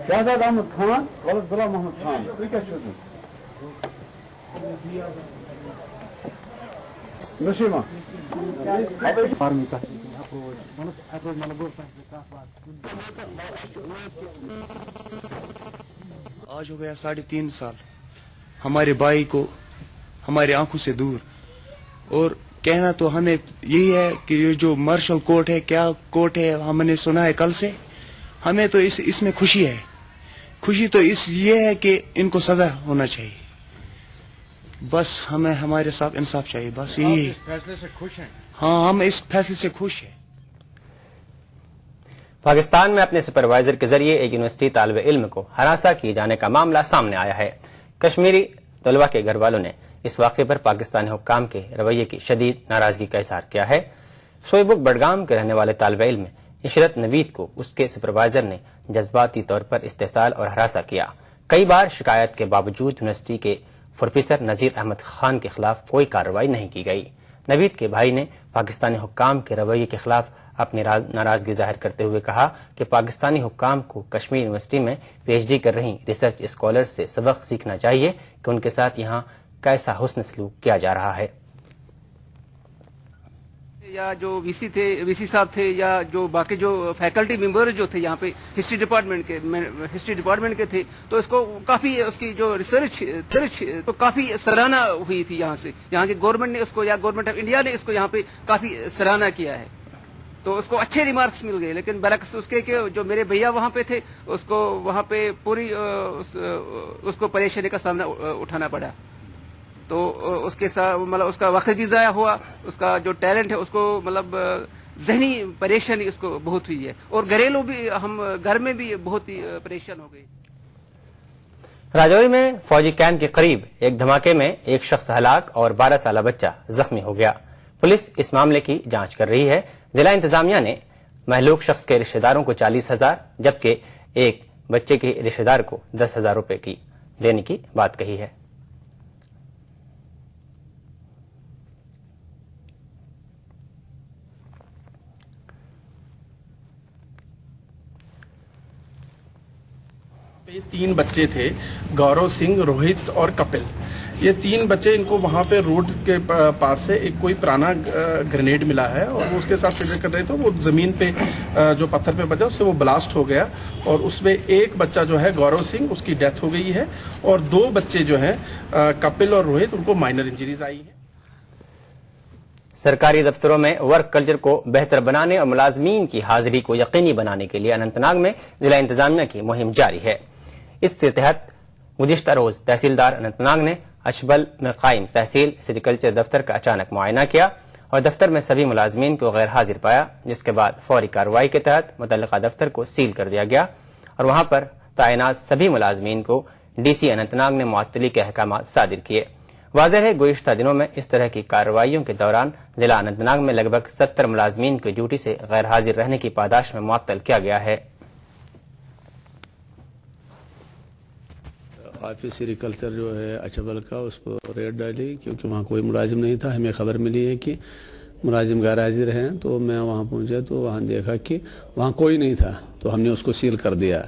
شہزاد احمد خان ولد غلام محمد خان تُہۍ کیٛاہ چھِو نسیمہ آج ہو گیا 3.5 سال ہمارے بھائی کو ہماری آنکھوں سے دور، اور کہنا تو ہمیں یہی ہے کہ یہ جو مارشل کورٹ ہے، کیا کورٹ ہے، ہم نے سنا ہے کل سے، ہمیں تو اس میں خوشی ہے. خوشی تو یہ ہے کہ ان کو سزا ہونا چاہیے، بس ہمیں ہمارے ساتھ انصاف چاہیے، بس یہی. اس فیصلے سے خوش ہیں؟ ہاں، ہم اس فیصلے سے خوش ہیں. پاکستان میں اپنے سپروائزر کے ذریعے ایک یونیورسٹی طالب علم کو ہراساں کیے جانے کا معاملہ سامنے آیا ہے. کشمیری طلبہ کے گھر والوں نے اس واقعے پر پاکستانی حکام کے رویے کی شدید ناراضگی کا اظہار کیا ہے. سوئے بک بڈگام کے رہنے والے طالب علم عشرت نوید کو اس کے سپروائزر نے جذباتی طور پر استحصال اور ہراساں کیا. کئی بار شکایت کے باوجود یونیورسٹی کے پروفیسر نذیر احمد خان کے خلاف کوئی کارروائی نہیں کی گئی. نوید کے بھائی نے پاکستانی حکام کے رویے کے خلاف اپنی ناراضگی ظاہر کرتے ہوئے کہا کہ پاکستانی حکام کو کشمیر یونیورسٹی میں پی ایچ ڈی کر رہی ریسرچ اسکالر سے سبق سیکھنا چاہیے کہ ان کے ساتھ یہاں کیسا حسن سلوک کیا جا رہا ہے. یا جو وی سی صاحب تھے یا جو باقی جو فیکلٹی ممبر جو تھے یہاں پہ ہسٹری ڈپارٹمنٹ کے تھے، تو اس کو کافی اس کی جو ریسرچ تو کافی سراہنا ہوئی تھی. یہاں کی گورنمنٹ نے اس کو، یا گورنمنٹ آف انڈیا نے اس کو یہاں پہ کافی سراہنا کیا ہے، تو اس کو اچھے ریمارکس مل گئے. لیکن برعکس اس کے کہ جو میرے بھیا وہاں پہ تھے، اس کو وہاں پہ پوری اس کو پریشانی کا سامنا اٹھانا پڑا. تو اس کے ساتھ مطلب اس کا وقت بھی ضائع ہوا، اس کا جو ٹیلنٹ ہے اس کو مطلب ذہنی پریشانی اس کو بہت ہوئی ہے، اور گھریلو بھی ہم گھر میں بھی بہت ہی پریشان ہو گئی. راجوری میں فوجی کیمپ کے قریب ایک دھماکے میں ایک شخص ہلاک اور 12 سالہ بچہ زخمی ہو گیا. پولیس اس معاملے کی جانچ کر رہی ہے. ضلع انتظامیہ نے مہلوک شخص کے رشتہ داروں کو 40,000 جبکہ ایک بچے کے رشتہ دار کو 10,000 روپے کی دینے کی بات کہی ہے. یہ 3 بچے تھے، گورو سنگھ، روہت اور کپل. یہ 3 بچے، ان کو وہاں پہ روڈ کے پاس سے ایک کوئی پرانا گرینیڈ ملا ہے، اور وہ اس کے ساتھ فکر کر رہے تھے. وہ زمین پہ جو پتھر پہ بچا، اس سے وہ بلاسٹ ہو گیا، اور اس میں ایک بچہ جو ہے گورو سنگھ، اس کی ڈیتھ ہو گئی ہے، اور 2 بچے جو ہیں کپل اور روہت، ان کو مائنر انجریز آئی ہیں. سرکاری دفتروں میں ورک کلچر کو بہتر بنانے اور ملازمین کی حاضری کو یقینی بنانے کے لیے اننت ناگ میں ضلع انتظامیہ کی مہم جاری ہے. اس کے تحت گزشتہ روز تحصیلدار اننت ناگ نے اشبل میں قائم تحصیل سیریکلچر دفتر کا اچانک معائنہ کیا اور دفتر میں سبھی ملازمین کو غیر حاضر پایا، جس کے بعد فوری کارروائی کے تحت متعلقہ دفتر کو سیل کر دیا گیا اور وہاں پر تعینات سبھی ملازمین کو ڈی سی اننت ناگ نے معطلی کے احکامات صادر کیے. واضح ہے گزشتہ دنوں میں اس طرح کی کارروائیوں کے دوران ضلع اننت ناگ میں لگ بھگ 70 ملازمین کو ڈیوٹی سے غیر حاضر رہنے کی پاداش میں معطل کیا گیا ہے. آفس سیریکلچر جو ہے اچبل کا، اس کو ریڈ ڈالی کیونکہ وہاں کوئی ملازم نہیں تھا. ہمیں خبر ملی ہے کہ ملازم غیر حاضر ہیں، تو میں وہاں پہنچا تو وہاں دیکھا کہ وہاں کوئی نہیں تھا، تو ہم نے اس کو سیل کر دیا.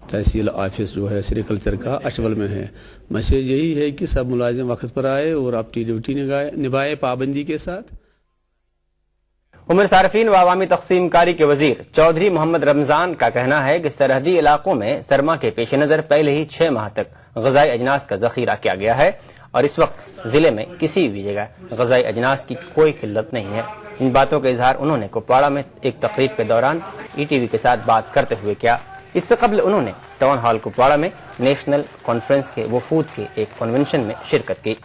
تحصیل آفس جو ہے سیریکلچر کا اچبل میں ہے. میسج یہی ہے کہ سب ملازم وقت پر آئے اور اپنی ڈیوٹی نبھائے پابندی کے ساتھ. امر صارفین و عوامی تقسیم کاری کے وزیر چودھری محمد رمضان کا کہنا ہے کہ سرحدی علاقوں میں سرما کے پیش نظر پہلے ہی 6 ماہ تک غذائی اجناس کا ذخیرہ کیا گیا ہے اور اس وقت ضلع میں کسی بھی جگہ غذائی اجناس کی کوئی قلت نہیں ہے. ان باتوں کا اظہار انہوں نے کپواڑہ میں ایک تقریب کے دوران ای ٹی وی کے ساتھ بات کرتے ہوئے کیا. اس سے قبل انہوں نے ٹاؤن ہال کپواڑہ میں نیشنل کانفرنس کے وفود کے ایک کنونشن میں شرکت کی.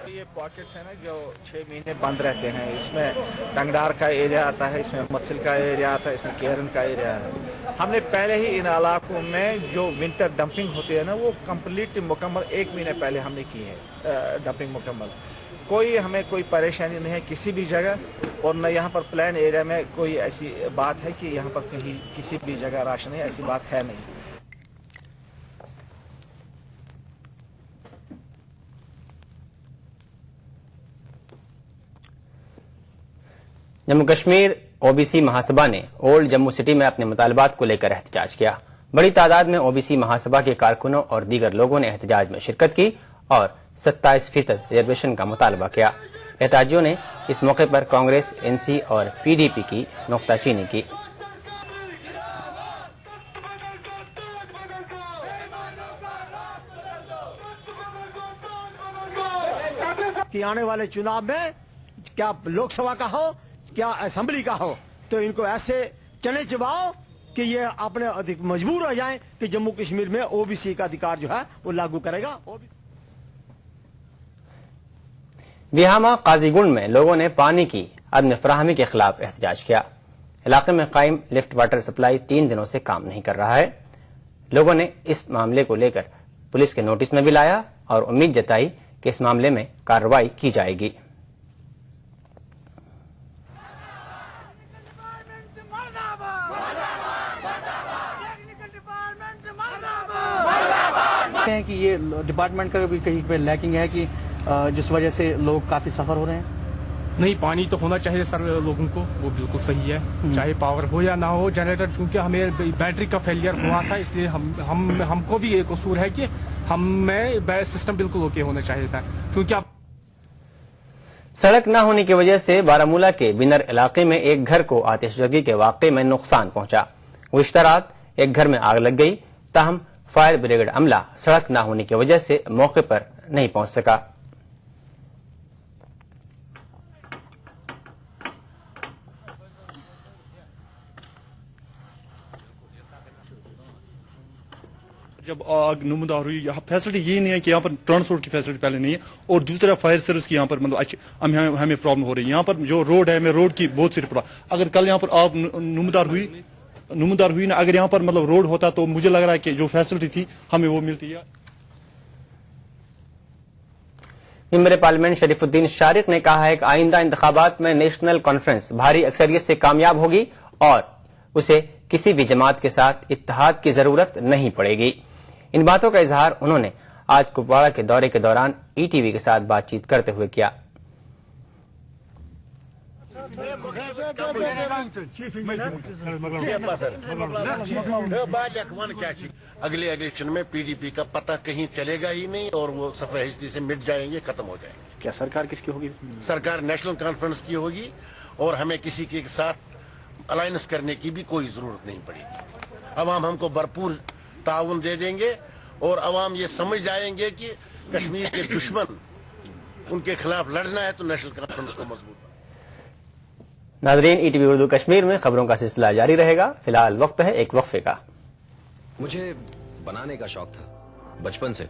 یہ پاکٹ है ना जो 6 महीने बंद रहते हैं, इसमें टंगडार का एरिया आता है, इसमें मत्सिल का एरिया आता है, इसमें केरन का एरिया है। हमने पहले ही इन इलाकों में जो विंटर डंपिंग होती है ना वो कंप्लीट मुकम्मल 1 महीने पहले हमने की है डंपिंग मुकम्मल। कोई हमें कोई परेशानी नहीं है किसी भी जगह, और न यहाँ पर प्लान एरिया में कोई ऐसी बात है कि यहाँ पर कहीं किसी भी जगह राशन है, ऐसी बात है नहीं। जम्मू कश्मीर ओबीसी महासभा ने ओल्ड जम्मू सिटी में अपने मुतालबात को लेकर एहतजाज किया। बड़ी तादाद में ओबीसी महासभा के कारकुनों और दीगर लोगों ने एहतजाज में शिरकत की और 27% रिजर्वेशन का मुतालबा किया। एहतजाजियों ने इस मौके पर कांग्रेस, एनसी और पीडीपी की नुक्ताचीनी की। कि आने वाले चुनाव में क्या लोकसभा का हो क्या असेंबली का हो, तो इनको ऐसे चने चबाओ कि ये अपने अधिक मजबूर हो जाएं कि जम्मू कश्मीर में ओबीसी का अधिकार जो है वो लागू करेगा। विहामा काजीगुंड में लोगों ने पानी की अदम फराहमी के खिलाफ एहतजाज किया। इलाके में कायम लिफ्ट वाटर सप्लाई 3 दिनों से काम नहीं कर रहा है। लोगों ने इस मामले को लेकर पुलिस के नोटिस में भी लाया और उम्मीद जताई कि इस मामले में कार्रवाई की जाएगी। हैं कि ये डिपार्टमेंट का भी कहीं पे लैकिंग है कि जिस वजह से लोग काफी सफर हो रहे हैं। नहीं, पानी तो होना चाहिए सर लोगों को, वो बिल्कुल सही है, चाहे पावर हो या ना हो। जनरेटर चूंकि हमें बैटरी का फेलियर हुआ था, इसलिए हमको भी एक कसूर है कि हमें सिस्टम बिल्कुल ओके होना चाहिए था। क्योंकि आप सड़क न होने की वजह से बारामूला के बिनर इलाके में एक घर को आतिशबाजी के वाकये में नुकसान पहुंचा। गुज़िश्ता रात एक घर में आग लग गई, ताहम फायर ब्रिगेड अमला सड़क न होने की वजह से मौके पर नहीं पहुंच सका। जब आग नुमदार हुई, यहाँ फैसिलिटी यही नहीं है कि यहाँ पर ट्रांसपोर्ट की फैसिलिटी पहले नहीं है, और दूसरा फायर सर्विस की यहाँ पर मतलब हमें प्रॉब्लम हो रही है। यहाँ पर जो रोड है, हमें रोड की बहुत सी प्रॉब्लम। अगर कल यहाँ पर आग नुमदार हुई ना, अगर यहाँ पर मतलब रोड होता तो मुझे लग रहा है कि जो फैसिलिटी थी हमें वो मिलती है। मेंबर पार्लियामेंट शरीफुद्दीन शारिक ने कहा है कि आइंदा इंतखाबात में नेशनल कॉन्फ्रेंस भारी अक्सरियत से कामयाब होगी और उसे किसी भी जमात के साथ इत्तेहाद की जरूरत नहीं पड़ेगी। इन बातों का इजहार उन्होंने आज कुपवाड़ा के दौरे के दौरान ईटीवी के साथ बातचीत करते हुए किया। अगले इलेक्शन में पीडीपी का पता कहीं चलेगा ही नहीं और वो सफेद हिस्ट्री से मिट जाएंगे, खत्म हो जाएंगे। क्या सरकार किसकी होगी? सरकार नेशनल कॉन्फ्रेंस की होगी और हमें किसी के साथ अलायंस करने की भी कोई जरूरत नहीं पड़ेगी। अवाम हमको भरपूर ताउन दे देंगे और अवाम ये समझ जाएंगे कि कश्मीर के दुश्मन उनके खिलाफ लड़ना है तो नेशनल कॉन्फ्रेंस को मजबूत। नाज़रीन, ईटीवी उर्दू कश्मीर में खबरों का सिलसिला जारी रहेगा। फिलहाल वक्त है एक वक्फे का। मुझे बनाने का शौक था बचपन से,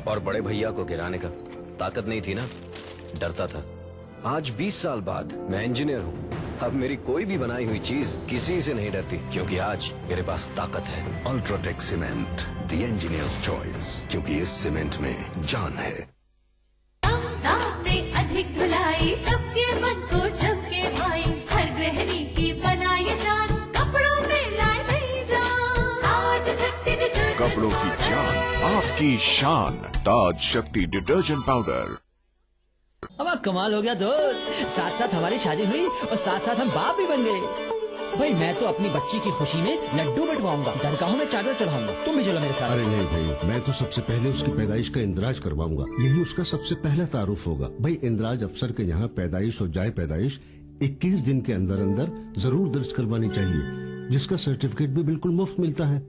और बड़े भैया को गिराने का। ताकत नहीं थी ना, डरता था। आज 20 साल बाद मैं इंजीनियर हूँ। अब मेरी कोई भी बनाई हुई चीज किसी से नहीं डरती, क्योंकि आज मेरे पास ताकत है। UltraTech cement, the engineers choice, क्योंकि इस सीमेंट में जान है। अधिक धुलाई सबके मन को जमके भाई, हर गृहिणी की बनाई शान, कपड़ों में लाए नहीं जान। ताज शक्ति डिटर्जेंट, कपड़ों की जान, आपकी शान। ताज शक्ति डिटर्जेंट पाउडर। अब कमाल हो गया दोस्त, साथ साथ हमारी शादी हुई और साथ साथ हम बाप भी बन गए। भाई मैं तो अपनी बच्ची की खुशी में लड्डू बंटवाऊंगा, दरगाहों में चादर चढ़ाऊंगा। तुम भी चलो मेरे साथ। अरे नहीं भाई, मैं तो सबसे पहले उसकी पैदाइश का इंदराज करवाऊंगा। यही उसका सबसे पहला तारुफ होगा। भाई इंदराज अफसर के यहाँ पैदाइश और जाए पैदाइश 21 दिन के अंदर अंदर जरूर दर्ज करवानी चाहिए, जिसका सर्टिफिकेट भी बिल्कुल मुफ्त मिलता है।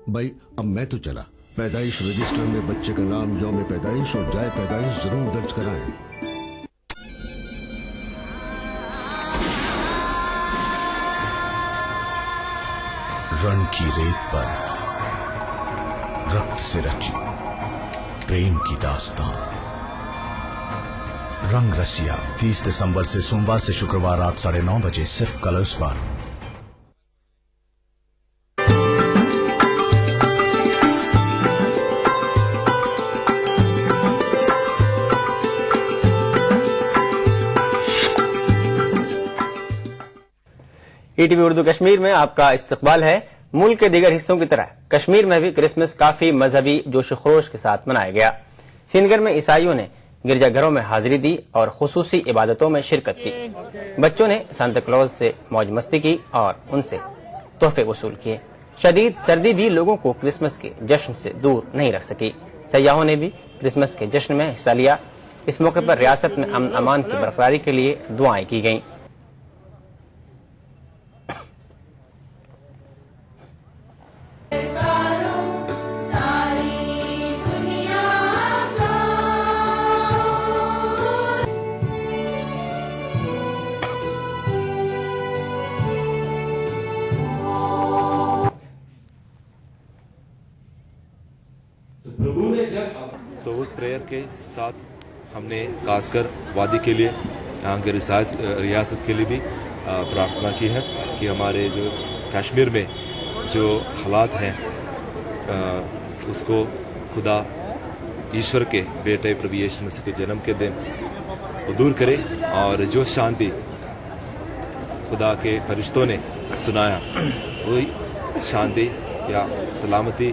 भाई अब मैं तो चला। पैदाइश रजिस्टर में बच्चे का नाम, यौम पैदाइश और जाए पैदाइश जरूर दर्ज कराएं। रण की रेत पर रक्त से रची प्रेम की दास्तां, रंग रसिया 30 दिसंबर से सोमवार से शुक्रवार रात 9:30 बजे सिर्फ कलर्स पर। ईटीवी उर्दू कश्मीर में आपका इस्तकबाल है। मुल्क के दीगर हिस्सों की तरह कश्मीर में भी क्रिसमस काफी मजहबी जोश खरोश के साथ मनाया गया। श्रीनगर में ईसाइयों ने गिरजाघरों में हाजिरी दी और खुसूसी इबादतों में शिरकत की। बच्चों ने सांता क्लॉज से मौज मस्ती की और उनसे तोहफे वसूल किए। शदीद सर्दी भी लोगों को क्रिसमस के जश्न से दूर नहीं रख सकी। सयाहों ने भी क्रिसमस के जश्न में हिस्सा लिया। इस मौके पर रियासत में अमन अमान की बरकरारी के लिए दुआएं की गईं। तो उस प्रेयर के साथ हमने खासकर वादी के लिए, यहाँ के रियासत के लिए भी प्रार्थना की है कि हमारे जो कश्मीर में जो हालात हैं उसको खुदा ईश्वर के बेटे प्रभु यीशु मसीह के जन्म के दिन वो दूर करे और जो शांति खुदा के फरिश्तों ने सुनाया वही शांति या सलामती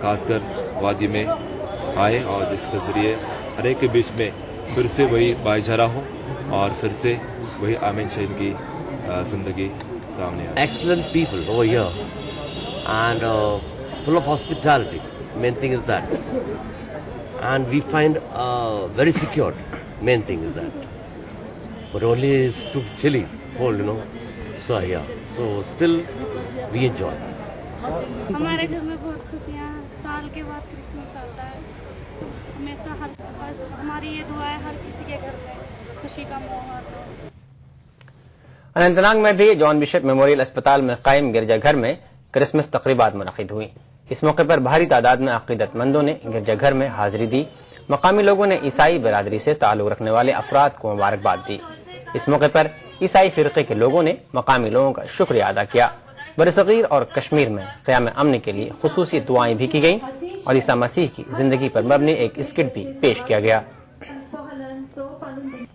खासकर वादी में आए और जिसके जरिए हर एक के बीच में फिर से वही भाईचारा हो और फिर से वही आमीन शहीद की जिंदगी सामने आए। Excellent people over here and full of hospitality. Main thing is that, and we find very secure. Main thing is that, but only it's too chilly, cold, So yeah, so still we enjoy. हमारे घर में बहुत खुशियाँ हैं। साल के बाद Christmas आता है, तो हमेशा हमारी ये दुआ है हर किसी के घर में खुशी का माहौल हो। अनंतनाग में भी जॉन बिशप मेमोरियल अस्पताल में कायम गिरजाघर में क्रिसमस तकरीबात मुनक़िद हुई। इस मौके पर भारी तादाद में अक़ीदतमंदों ने गिरजाघर में हाजिरी दी। मकामी लोगों ने ईसाई बिरादरी से ताल्लुक रखने वाले अफराद को मुबारकबाद दी। इस मौके पर ईसाई फिरके के लोगों ने मकामी लोगों का शुक्रिया अदा किया। बरसगीर और कश्मीर में क़याम अमन के लिए खुसूसी दुआएं भी की गईं और ईसा मसीह की जिंदगी पर मबनी एक स्किट भी पेश किया गया।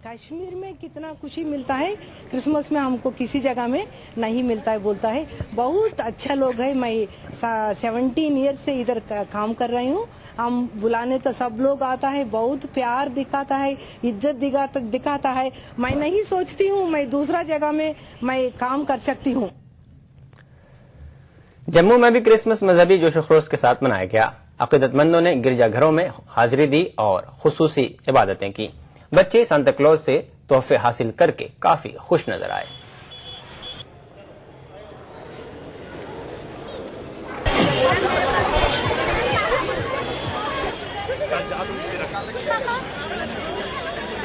कश्मीर में कितना खुशी मिलता है क्रिसमस में, हमको किसी जगह में नहीं मिलता है। बोलता है बहुत अच्छा लोग है। मैं 17 ईयर से इधर काम कर रही हूँ। हम बुलाने तो सब लोग आता है, बहुत प्यार दिखाता है, इज्जत दिखाता है। मैं नहीं सोचती हूँ मैं दूसरा जगह में मैं काम कर सकती हूँ। जम्मू में भी क्रिसमस मजहबी जोश खरोश के साथ मनाया गया। अक़ीदतमंदों ने गिरजाघरों में हाजिरी दी और खुसूसी इबादतें की। बच्चे सांता क्लॉज से तोहफे हासिल करके काफी खुश नजर आए।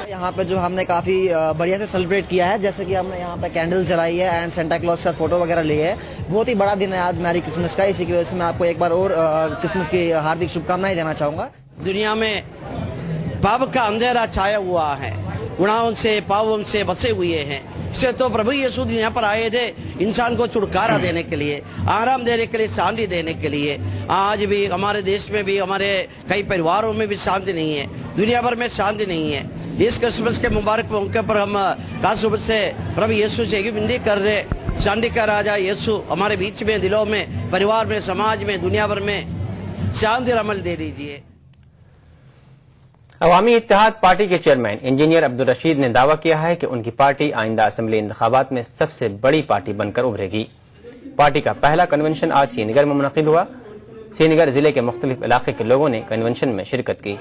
यहाँ पे जो हमने काफी बढ़िया से सेलिब्रेट किया है, जैसे कि हमने यहाँ पे कैंडल जलाई है एंड सेंटा क्लॉज का फोटो वगैरह लिए है। बहुत ही बड़ा दिन है आज मैरी क्रिसमस का। इसी की वजह से मैं आपको एक बार और क्रिसमस की हार्दिक शुभकामनाएं देना चाहूंगा। दुनिया में पाप का अंधेरा छाया हुआ है, गुनाहों से पापों से बसे हुए हैं। इससे तो प्रभु यीशु यहाँ पर आए थे इंसान को छुटकारा देने के लिए, आराम देने के लिए, शांति देने के लिए। आज भी हमारे देश में भी, हमारे कई परिवारों में भी शांति नहीं है, दुनिया भर में शांति नहीं है। इस क्रिसमस के मुबारक मौके पर हम खास रूप से प्रभु यीशु से विनती कर रहे, शांति का राजा यीशु हमारे बीच में, दिलों में, परिवार में, समाज में, दुनिया भर में शांति अमल दे दीजिए। अवामी इत्तेहाद पार्टी के चेयरमैन इंजीनियर अब्दुल रशीद ने दावा किया है कि उनकी पार्टी आइंदा असेंबली इंतखाबात में सबसे बड़ी पार्टी बनकर उभरेगी। पार्टी का पहला कन्वेंशन आज श्रीनगर में मुनक़िद हुआ। श्रीनगर जिले के मुख्तलिफ इलाके के लोगों ने कन्वेंशन में शिरकत की।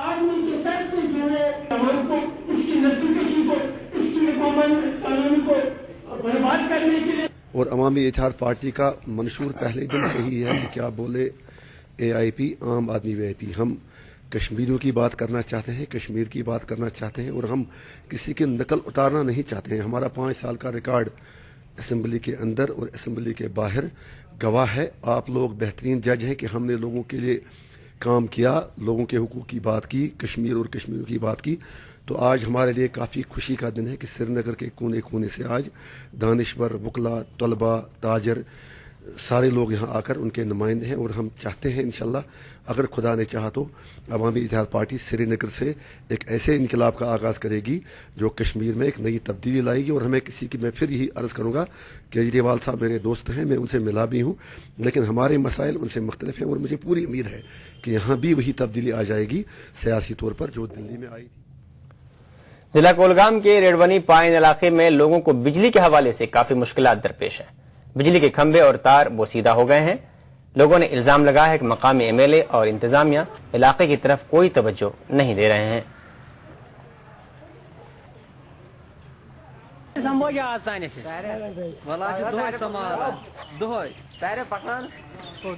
आदमी के सर से जुड़े अमल को, उसकी नजदीकी को, उसकी कानून को बर्बाद करने के लिए। और अवामी इत्तेहाद पार्टी का मंशूर पहले दिन से ही है कि क्या बोले AIP आम आदमी VIP। हम कश्मीरियों की बात करना चाहते हैं, कश्मीर की बात करना चाहते हैं और हम किसी की नकल उतारना नहीं चाहते हैं। हमारा 5 साल का रिकॉर्ड असेंबली के अंदर और असेंबली के बाहर गवाह है। आप लोग बेहतरीन जज हैं कि हमने लोगों के लिए काम किया, लोगों के हुकूक की बात की, कश्मीर और कश्मीरियों की बात की। तो आज हमारे लिए काफ़ी खुशी का दिन है कि श्रीनगर के कोने कोने से आज दानिश्वर, वकला, तलबा, ताजर सारे लोग यहाँ आकर उनके नुमाइंदे हैं और हम चाहते हैं इंशाल्लाह अगर खुदा ने चाहा तो अवामी इत्तेहाद पार्टी श्रीनगर से एक ऐसे इनकलाब का आगाज़ करेगी जो कश्मीर में एक नई तब्दीली लाएगी। और हमें किसी की, मैं फिर यही अर्ज़ करूँगा, केजरीवाल साहब मेरे दोस्त हैं, मैं उनसे मिला भी हूँ, लेकिन हमारे मसाइल उनसे मुख्तलिफ हैं और मुझे पूरी उम्मीद है कि यहाँ भी वही तब्दीली आ जाएगी सियासी तौर पर जो दिल्ली में आई थी। जिला कोलगाम के रेडवनी पाइन इलाके में लोगों को बिजली के हवाले से काफी मुश्किलात दरपेश है। बिजली के खंभे और तार बोसीदा हो गए हैं। लोगों ने इल्जाम लगाया है कि मकामी एमएलए और इंतजामिया इलाके की तरफ कोई तवज्जो नहीं दे रहे हैं।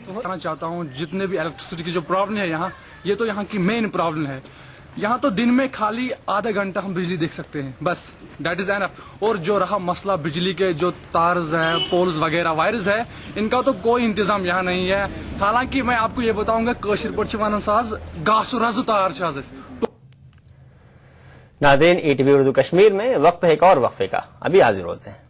कहना चाहता हूँ जितने भी इलेक्ट्रिसिटी की जो प्रॉब्लम है यहाँ, ये तो यहाँ की मेन प्रॉब्लम है। यहाँ तो दिन में खाली आधा घंटा हम बिजली देख सकते हैं, बस दैट इज एनफ। और जो रहा मसला बिजली के जो तार्स है, पोल्स वगैरह, वायर्स है, इनका तो कोई इंतजाम यहाँ नहीं है। हालांकि मैं आपको ये बताऊंगा कशिर पर वन साज गासु रजु तार छाज। नाज़रीन, ईटीवी उर्दू कश्मीर में वक्त है एक और वक्फे का, अभी हाजिर होते हैं।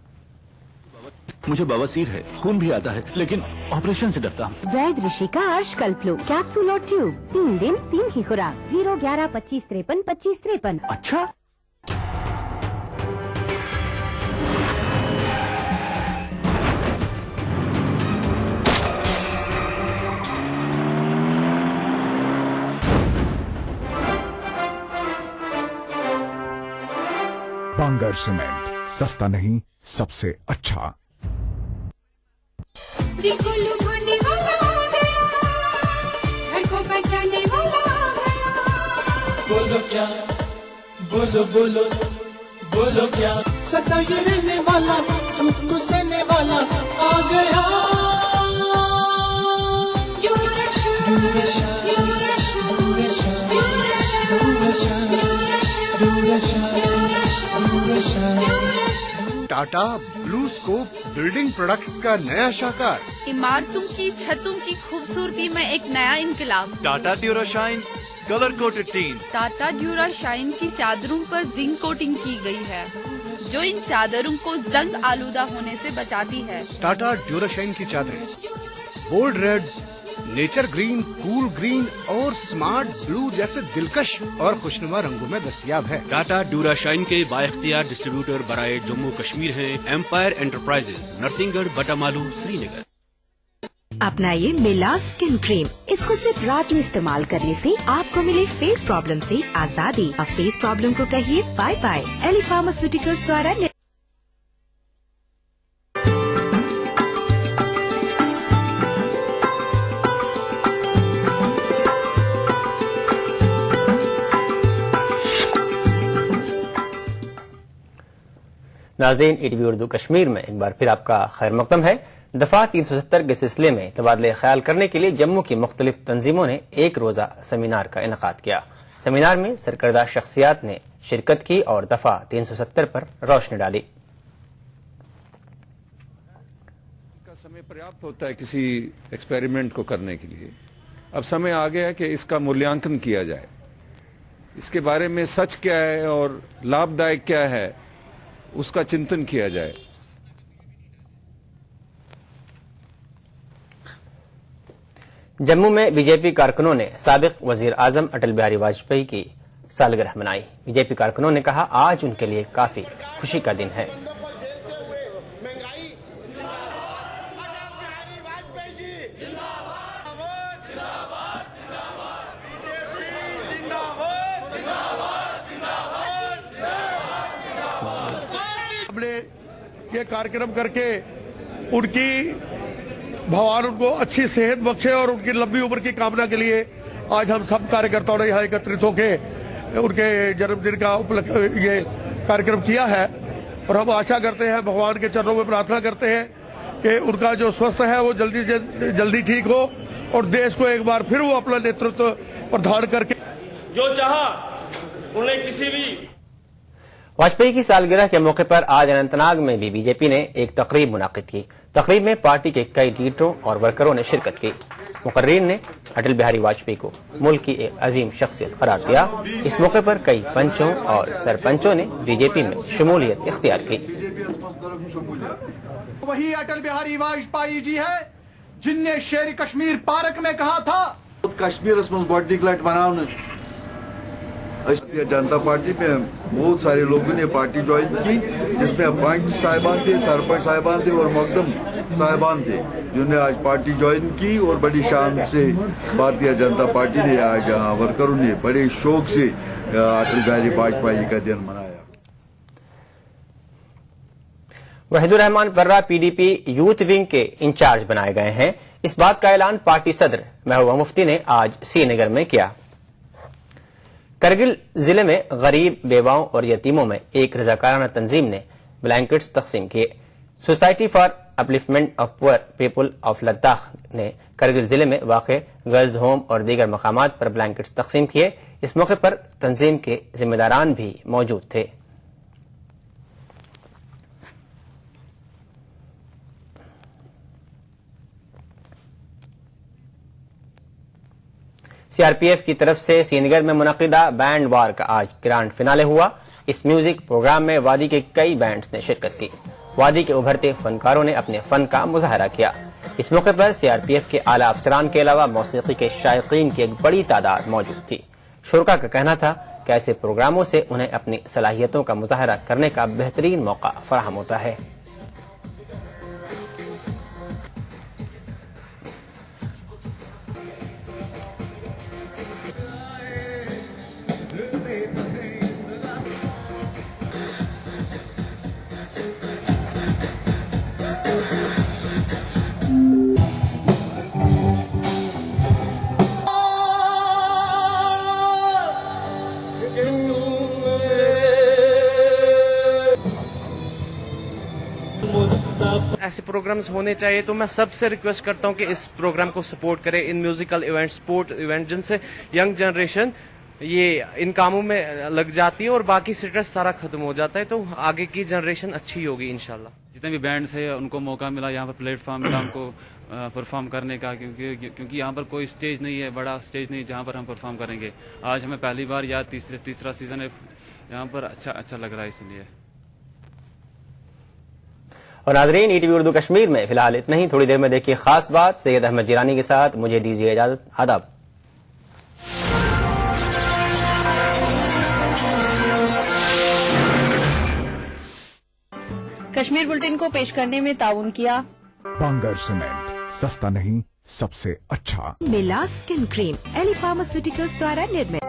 मुझे बवासीर है, खून भी आता है, लेकिन ऑपरेशन से डरता हूँ। जैद ऋषि का अर्श कल्पलो कैप्सूल और ट्यूब, 3 दिन 3 ही खुराक, 01125532553। अच्छा, बांगर सीमेंट, सस्ता नहीं सबसे अच्छा। दिल को लुभाने वाला आ गया, घर को बचाने वाला आ गया। बोलो क्या, बोलो बोलो बोलो क्या, सदा ये रहने वाला, तुमको सहने वाला आ गया। Tata blue scope building products का नया शाखा, इमारतों की छतों की खूबसूरती में एक नया इनकलाब। Tata Durashine colour coated tin. Tata Durashine की चादरों पर जिंक कोटिंग की गई है, जो इन चादरों को जंग आलूदा होने से बचाती है। टाटा ड्यूराशाइन की चादरें bold red, nature green, cool green और स्मार्ट ब्लू जैसे दिलकश और खुशनुमा रंगों में दस्तयाब है। टाटा ड्यूराशाइन के बाइख्तियार डिस्ट्रीब्यूटर बराए जम्मू कश्मीर हैं एम्पायर एंटरप्राइजेज, नरसिंहगढ़, बटामालू, श्रीनगर। अपनाइए मिला स्किन क्रीम। इसको सिर्फ रात में इस्तेमाल करने से आपको मिले फेस प्रॉब्लम से आजादी। अब फेस प्रॉब्लम को कहिए बाय बाय। एली फार्मास्यूटिकल्स द्वारा नाज़रीन, ईटीवी उर्दू कश्मीर में एक बार फिर आपका खैर मकदम है। दफा 370 के सिलसिले में तबादले ख्याल करने के लिए जम्मू की मुख्तलिफ तंजीमों ने एक रोजा सेमिनार का इनेकाद किया। सेमिनार में सरकर्दा शख्सियात ने शिरकत की और दफा 370 पर रोशनी डाली। का समय पर्याप्त होता है किसी एक्सपेरिमेंट को करने के लिए। अब समय आ गया है कि इसका मूल्यांकन किया जाए, इसके बारे में सच क्या है और लाभदायक क्या है उसका चिंतन किया जाए। जम्मू में बीजेपी कारकुनों ने साबिक वजीर आजम अटल बिहारी वाजपेयी की सालगिरह मनाई। बीजेपी कारकुनों ने कहा आज उनके लिए काफी खुशी का दिन है। ये कार्यक्रम करके उनकी भगवान उनको अच्छी सेहत बख्शे और उनकी लंबी उम्र की कामना के लिए आज हम सब कार्यकर्ताओं ने यहाँ एकत्रित होकर उनके जन्मदिन का ये कार्यक्रम किया है। और हम आशा करते हैं, भगवान के चरणों में प्रार्थना करते हैं कि उनका जो स्वास्थ्य है वो जल्दी से जल्दी ठीक हो और देश को एक बार फिर वो अपना नेतृत्व प्रदान करके जो चाहा उन्हें किसी भी। वाजपेयी की सालगिरह के मौके पर आज अनंतनाग में भी बीजेपी ने एक तकरीब मुनाकिद की। तकरीब में पार्टी के कई लीडरों और वर्करों ने शिरकत की। मुकर्रीन ने अटल बिहारी वाजपेयी को मुल्क की एक अजीम शख्सियत करार दिया। इस मौके पर कई पंचों और सरपंचों ने बीजेपी में शमूलियत इख्तियार की। वही अटल बिहारी वाजपेयी जी है जिनने शेर कश्मीर पार्क में कहा था कश्मीर मज गोडनिक लट बनाने जनता पार्टी में बहुत सारे लोगों ने पार्टी ज्वाइन की, जिसमें पंच साहिबान थे, सरपंच साहिबान थे और मुकदम साहिबान थे, जिन्होंने आज पार्टी ज्वाइन की और बड़ी शान से भारतीय जनता पार्टी ने आज वर्करों ने बड़े शौक से अटल बिहारी वाजपेयी का दिन मनाया। वहीदुर रहमान पर्रा पीडीपी यूथ विंग के इंचार्ज बनाए गए हैं। इस बात का ऐलान पार्टी सदर महबूबा मुफ्ती ने आज श्रीनगर में किया। करगिल जिले में गरीब बेवाओं और यतीमों में एक रजाकाराना तंजीम ने ब्लैंकेट्स तकसीम किए। Society for upliftment of poor people of Ladakh ने करगिल जिले में वाक़े गर्ल्स होम और दीगर मकामात पर ब्लैंकेट्स तकसीम किए। इस मौके पर तंजीम के जिम्मेदारान भी मौजूद थे। सीआरपीएफ की तरफ से श्रीनगर में मुनक़िदा बैंड वार का आज ग्रांड फिनाले हुआ। इस म्यूजिक प्रोग्राम में वादी के कई बैंड्स ने शिरकत की। वादी के उभरते फनकारों ने अपने फन का मुजाहरा किया। इस मौके पर सीआरपीएफ के आला अफसरान के अलावा मौसीकी के शायकीन की एक बड़ी तादाद मौजूद थी। शुरका का कहना था कि ऐसे प्रोग्रामों से उन्हें अपनी सलाहियतों का मुजाहरा करने का बेहतरीन मौका फराहम होता है। ऐसे प्रोग्राम्स होने चाहिए, तो मैं सबसे रिक्वेस्ट करता हूं कि इस प्रोग्राम को सपोर्ट करें। इन म्यूजिकल इवेंट, स्पोर्ट इवेंट, जिनसे यंग जनरेशन ये इन कामों में लग जाती है और बाकी स्ट्रेस सारा खत्म हो जाता है, तो आगे की जनरेशन अच्छी होगी इंशाल्लाह। जितने भी बैंड्स है उनको मौका मिला, यहाँ पर प्लेटफॉर्म मिला हमको परफॉर्म करने का, क्योंकि यहाँ पर कोई स्टेज नहीं है, बड़ा स्टेज नहीं जहाँ पर हम परफॉर्म करेंगे। आज हमें पहली बार या तीसरा सीजन है यहाँ पर, अच्छा लग रहा है इसलिए। और नाज़रीन, ईटीवी उर्दू कश्मीर में फिलहाल इतना ही। थोड़ी देर में देखिए खास बात सैयद अहमद जिलानी के साथ। मुझे दीजिए इजाजत। आदाब। कश्मीर बुलेटिन को पेश करने में ताउन किया बांगर सीमेंट, सस्ता नहीं सबसे अच्छा। मिला स्किन क्रीम एली फार्मास्यूटिकल्स द्वारा निर्मित।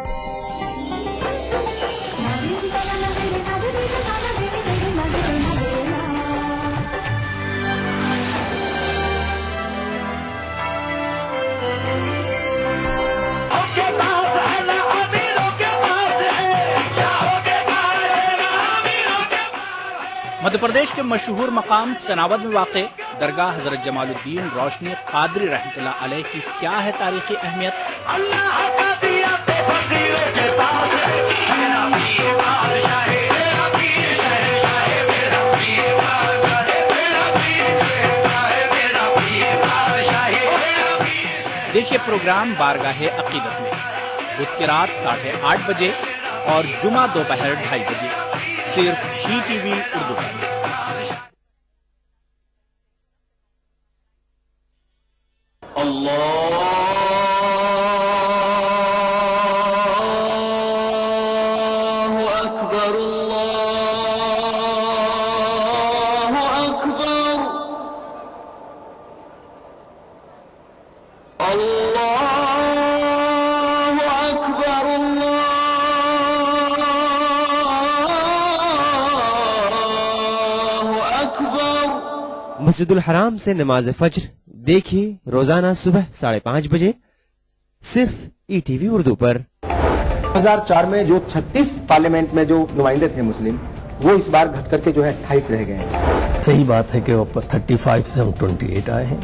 मध्य प्रदेश के मशहूर मकाम सनावद में वाक़ दरगाह हजरत जमालुद्दीन रोशनी कादरी रहमतुल्लाह अलैह की क्या है तारीखी अहमियत? देखिए प्रोग्राम बारगाहे अकीदत में बुध की रात 8:30 बजे और जुमा दोपहर 2:30 बजे सिर्फ ईटीवी उर्दू पर। मस्जिदुल हराम से नमाज फज्र देखिए रोजाना सुबह 5:30 बजे सिर्फ ईटीवी उर्दू पर। 2004 में जो 36 पार्लियामेंट में जो नुमाइंदे थे मुस्लिम, वो इस बार घट करके जो है 28 रह गए हैं। सही बात है कि ऊपर 35 से हम 28 आए हैं,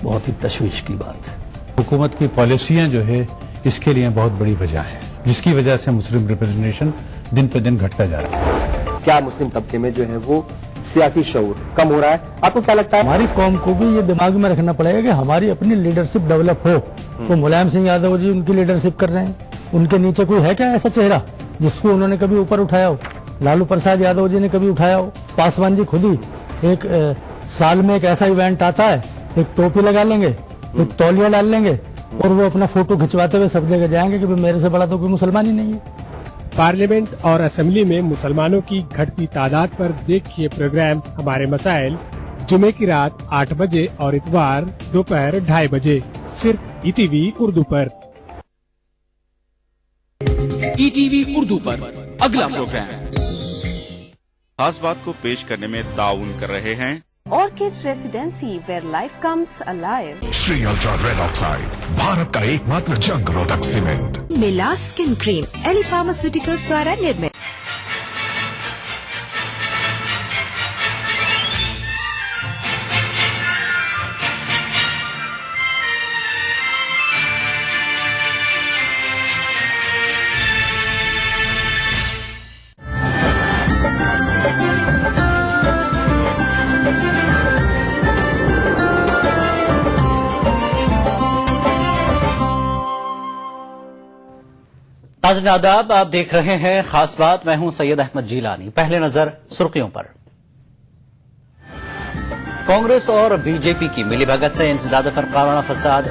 बहुत ही तशवीश की बात है। हुकूमत की पॉलिसियां जो है इसके लिए बहुत बड़ी वजह है। جس کی وجہ سے مسلم ریپرزنٹیشن دن پہ دن گھٹتا جا رہا ہے. کیا مسلم طبقے میں جو ہے وہ سیاسی شعور کم ہو رہا ہے؟ آپ کو کیا لگتا ہے؟ ہماری قوم کو بھی یہ دماغ میں رکھنا پڑے گا کہ ہماری اپنی لیڈرشپ ڈیولپ ہو. تو ملائم سنگھ یادو جی ان کی لیڈرشپ کر رہے ہیں, ان کے نیچے کوئی ہے کیا ایسا چہرہ جس کو انہوں نے کبھی اوپر اٹھایا ہو؟ لالو پرساد یادو جی نے کبھی اٹھایا ہو؟ پاسوان جی خود ہی ایک سال میں ایک ایسا ایونٹ آتا ہے, ایک ٹوپی لگا لیں گے, ایک تولیہ ڈال لیں گے اور وہ اپنا فوٹو کھنچواتے ہوئے سب جگہ جائیں گے کہ میرے سے بڑا تو کوئی مسلمان ہی نہیں ہے. پارلیمنٹ اور اسمبلی میں مسلمانوں کی گھٹتی تعداد پر دیکھیے پروگرام ہمارے مسائل, جمعے کی رات 8 بجے اور اتوار دوپہر 2:30 بجے, صرف ای ٹی وی اردو پر. ای ٹی وی اردو پر اگلا پروگرام خاص بات کو پیش کرنے میں تعاون کر رہے ہیں Orchid Residency, where life comes alive. Shri ultra red oxide, Bharat का एकमात्र जंग रोधक सीमेंट. मिला स्किन क्रीम एली फार्मास्यूटिकल्स द्वारा निर्मित. ناظرین آداب, آپ دیکھ رہے ہیں خاص بات. میں ہوں سید احمد جیلانی. پہلے نظر سرخیوں پر. کانگریس اور بی جے پی کی ملی بھگت سے انسداد فرقانہ فساد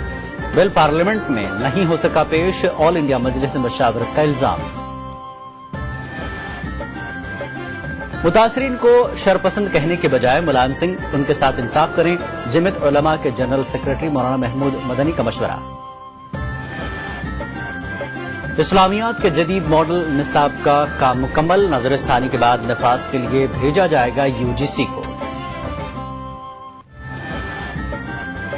بل پارلیمنٹ میں نہیں ہو سکا پیش, آل انڈیا مجلس مشاورت کا الزام. متاثرین کو شرپسند کہنے کے بجائے ملائم سنگھ ان کے ساتھ انصاف کریں, جمعیت علماء کے جنرل سیکرٹری مولانا محمود مدنی کا مشورہ. اسلامیات کے جدید ماڈل نصاب کا کام مکمل, نظر ثانی کے بعد نفاذ کے لیے بھیجا جائے گا یو جی سی کو.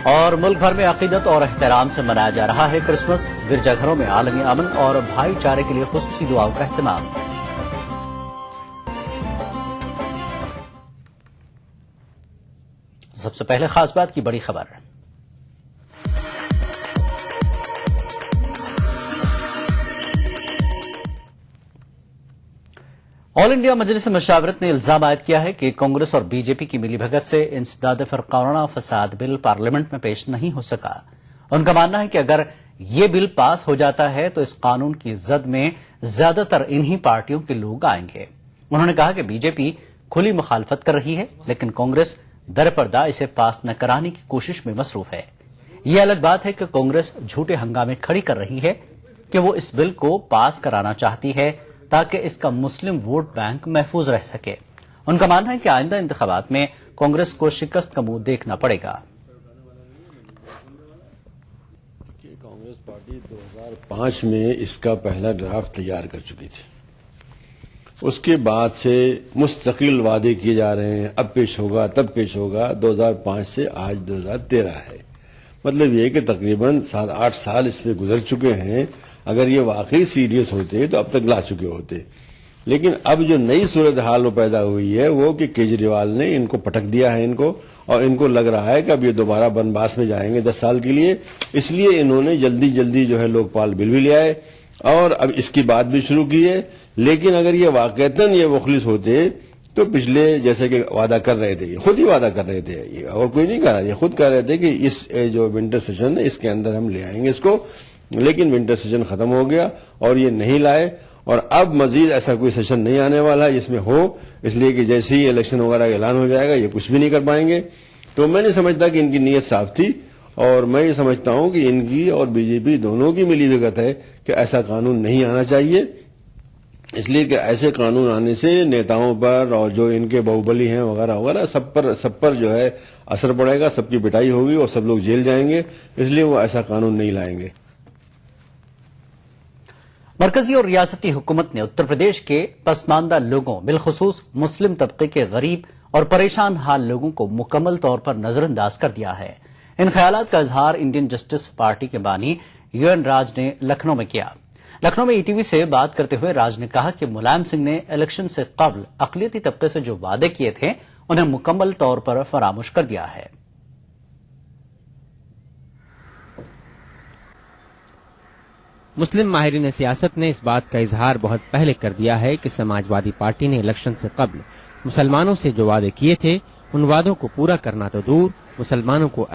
اور ملک بھر میں عقیدت اور احترام سے منایا جا رہا ہے کرسمس, گرجا گھروں میں عالمی امن اور بھائی چارے کے لیے خصوصی دعاؤں کا اہتمام. سب سے پہلے خاص بات کی بڑی خبر. آل انڈیا مجلس مشاورت نے الزام عائد کیا ہے کہ کانگریس اور بی جے پی کی ملی بھگت سے انسداد فرقانہ فساد بل پارلیمنٹ میں پیش نہیں ہو سکا. ان کا ماننا ہے کہ اگر یہ بل پاس ہو جاتا ہے تو اس قانون کی زد میں زیادہ تر انہی پارٹیوں کے لوگ آئیں گے. انہوں نے کہا کہ بی جے پی کھلی مخالفت کر رہی ہے, لیکن کانگریس در پردہ اسے پاس نہ کرانے کی کوشش میں مصروف ہے. یہ الگ بات ہے کہ کانگریس جھوٹے ہنگامے کھڑی کر رہی ہے کہ وہ اس بل کو پاس کرانا چاہتی ہے تاکہ اس کا مسلم ووٹ بینک محفوظ رہ سکے. ان کا ماننا ہے کہ آئندہ انتخابات میں کانگریس کو شکست کا منہ دیکھنا پڑے گا. کانگریس پارٹی 2005 میں اس کا پہلا ڈرافٹ تیار کر چکی تھی. اس کے بعد سے مستقل وعدے کیے جا رہے ہیں, اب پیش ہوگا تب پیش ہوگا. 2005 سے آج 2013 ہے. مطلب یہ کہ تقریباً 7-8 سال اس میں گزر چکے ہیں. اگر یہ واقعی سیریس ہوتے تو اب تک لا چکے ہوتے. لیکن اب جو نئی صورتحال وہ پیدا ہوئی ہے وہ کہ کیجریوال نے ان کو پٹک دیا ہے اور ان کو لگ رہا ہے کہ اب یہ دوبارہ بنواس میں جائیں گے 10 سال کے لیے. اس لیے انہوں نے جلدی جو ہے لوک پال بل بھی لے آئے اور اب اس کی بات بھی شروع کی ہے. لیکن اگر یہ واقعتاً یہ مخلص ہوتے تو پچھلے جیسے کہ وعدہ کر رہے تھے, یہ خود ہی وعدہ کر رہے تھے اور کوئی نہیں کر رہا, یہ خود کہہ رہے تھے کہ اس جو ونٹر سیشن ہے اس کے اندر ہم لے آئیں گے اس کو. لیکن ونٹر سیشن ختم ہو گیا اور یہ نہیں لائے, اور اب مزید ایسا کوئی سیشن نہیں آنے والا جس میں ہو, اس لیے کہ جیسے ہی الیکشن وغیرہ کا اعلان ہو جائے گا یہ کچھ بھی نہیں کر پائیں گے. تو میں نہیں سمجھتا کہ ان کی نیت صاف تھی, اور میں یہ سمجھتا ہوں کہ ان کی اور بی جے پی دونوں کی ملی بھگت ہے کہ ایسا قانون نہیں آنا چاہیے. اس لیے کہ ایسے قانون آنے سے نیتاؤں پر اور جو ان کے باہوبلی ہیں وغیرہ وغیرہ سب پر جو ہے اثر پڑے گا, سب کی پٹائی ہوگی اور سب لوگ جیل جائیں گے. اس لیے وہ ایسا قانون نہیں لائیں گے. مرکزی اور ریاستی حکومت نے اتر پردیش کے پسماندہ لوگوں بالخصوص مسلم طبقے کے غریب اور پریشان حال لوگوں کو مکمل طور پر نظر انداز کر دیا ہے. ان خیالات کا اظہار انڈین جسٹس پارٹی کے بانی یو این راج نے لکھنؤ میں کیا. لکھنؤ میں ای ٹی وی سے بات کرتے ہوئے راج نے کہا کہ ملائم سنگھ نے الیکشن سے قبل اقلیتی طبقے سے جو وعدے کیے تھے انہیں مکمل طور پر فراموش کر دیا ہے. مسلم ماہرین سیاست نے اس بات کا اظہار بہت پہلے کر دیا ہے کہ سماجوادی پارٹی نے الیکشن سے قبل مسلمانوں سے جو وعدے کیے تھے ان وعدوں کو پورا کرنا تو دور، مسلمانوں کو